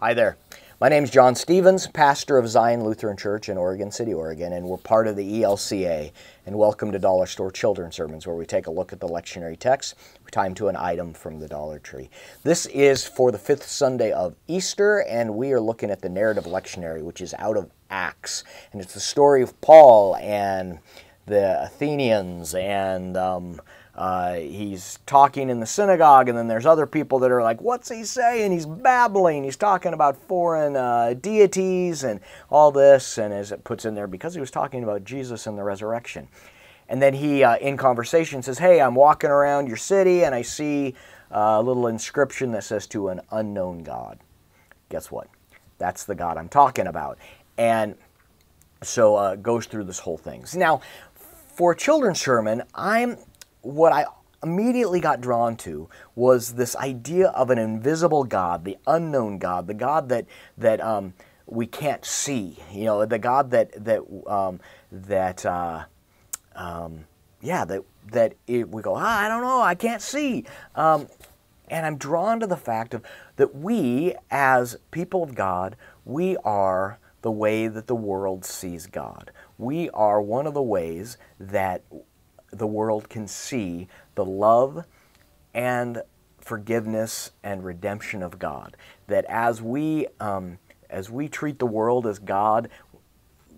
Hi there. My name is John Stevens, pastor of Zion Lutheran Church in Oregon City, Oregon, and we're part of the ELCA. And welcome to Dollar Store Children's Sermons, where we take a look at the lectionary text, we tie them to an item from the Dollar Tree. This is for the fifth Sunday of Easter, and we are looking at the narrative lectionary, which is out of Acts. And it's the story of Paul and the Athenians, and he's talking in the synagogue, and then there's other people that are like, what's he saying? He's babbling. He's talking about foreign deities and all this, and as it puts in there, because he was talking about Jesus and the resurrection. And then he, in conversation, says, hey, I'm walking around your city, and I see a little inscription that says, to an unknown God. Guess what? That's the God I'm talking about. And so goes through this whole thing. So now, for a children's sermon, what I immediately got drawn to was this idea of an invisible God, the unknown God, the God that we can't see. You know, the God that we go, I don't know, I can't see. And I'm drawn to the fact that we, as people of God, we are the way that the world sees God. We are one of the ways that the world can see the love and forgiveness and redemption of God. That as we treat the world as God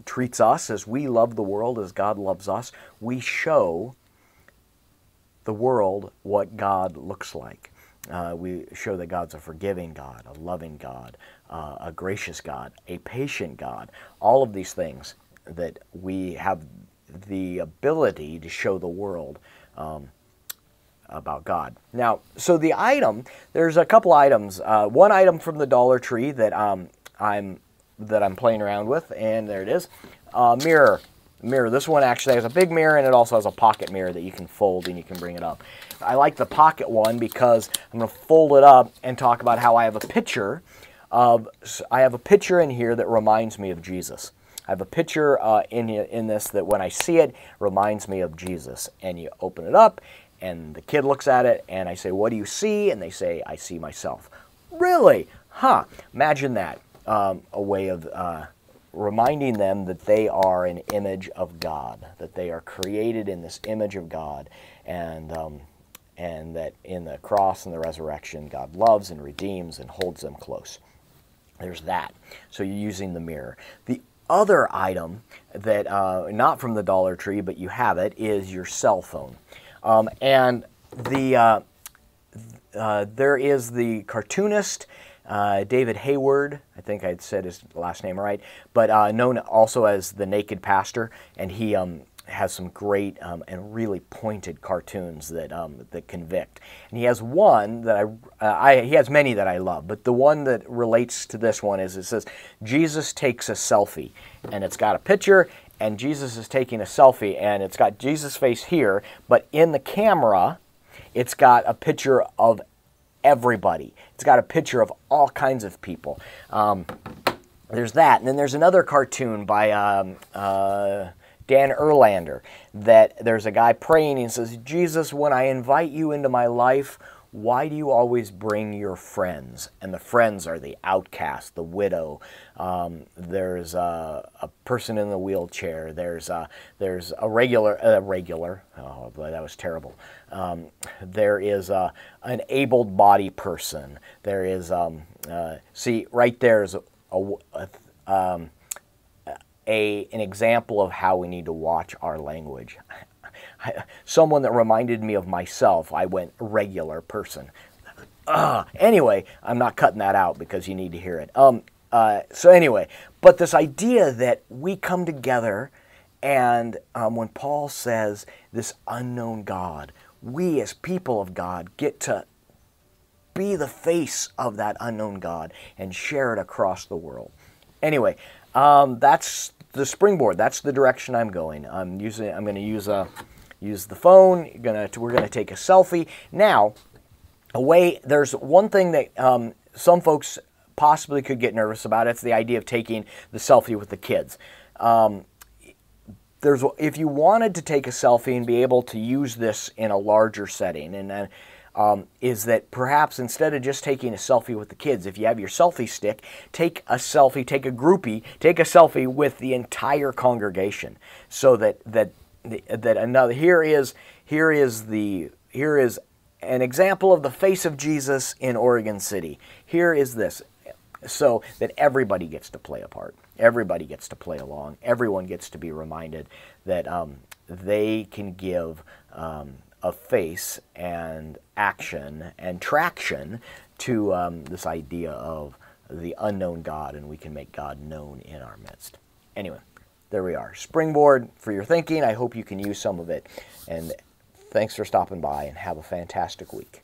treats us, as we love the world as God loves us, we show the world what God looks like. We show that God's a forgiving God, a loving God, a gracious God, a patient God. All of these things that we have the ability to show the world about God. Now, so the item, there's a couple items. One item from the Dollar Tree that I'm playing around with, and there it is. Mirror. This one actually has a big mirror, and it also has a pocket mirror that you can fold and you can bring it up. I like the pocket one because I'm going to fold it up and talk about how I have a picture in here that reminds me of Jesus. I have a picture in this that when I see it, reminds me of Jesus. And you open it up, and the kid looks at it, and I say, what do you see? And they say, I see myself. Really? Huh. Imagine that. A way of reminding them that they are an image of God, that they are created in this image of God, and that in the cross and the resurrection, God loves and redeems and holds them close. There's that. So you're using the mirror. The other item that, not from the Dollar Tree, but you have it, is your cell phone. And there is the cartoonist, David Hayward, I think I said his last name right, but known also as the Naked Pastor, and he has some great and really pointed cartoons that convict. And he has one that he has many that I love, but the one that relates to this one is, it says, Jesus takes a selfie, and it's got a picture, and Jesus is taking a selfie, and it's got Jesus' face here, but in the camera, it's got a picture of everybody. It's got a picture of all kinds of people. There's that, and then there's another cartoon by Dan Erlander, that there's a guy praying and says, Jesus, when I invite you into my life, why do you always bring your friends? And the friends are the outcast, the widow. There's a person in the wheelchair. There's a regular. Oh boy, that was terrible. There is an able-bodied person. There is see right there is an example of how we need to watch our language. Someone that reminded me of myself, I went regular person. Anyway, I'm not cutting that out because you need to hear it. So anyway, but this idea that we come together, and when Paul says this unknown God, we as people of God get to be the face of that unknown God and share it across the world. Anyway, that's the springboard. That's the direction I'm going. I'm going to use the phone. We're going to take a selfie. Now, there's one thing that some folks possibly could get nervous about. It's the idea of taking the selfie with the kids. If you wanted to take a selfie and be able to use this in a larger setting, and is that perhaps instead of just taking a selfie with the kids, if you have your selfie stick, take a selfie, take a groupie, take a selfie with the entire congregation, so that another here is an example of the face of Jesus in Oregon City. Here is this, so that everybody gets to play a part. Everybody gets to play along. Everyone gets to be reminded that they can give a face and action and traction to this idea of the unknown God, and we can make God known in our midst. Anyway, there we are. Springboard for your thinking. I hope you can use some of it. And thanks for stopping by, and have a fantastic week.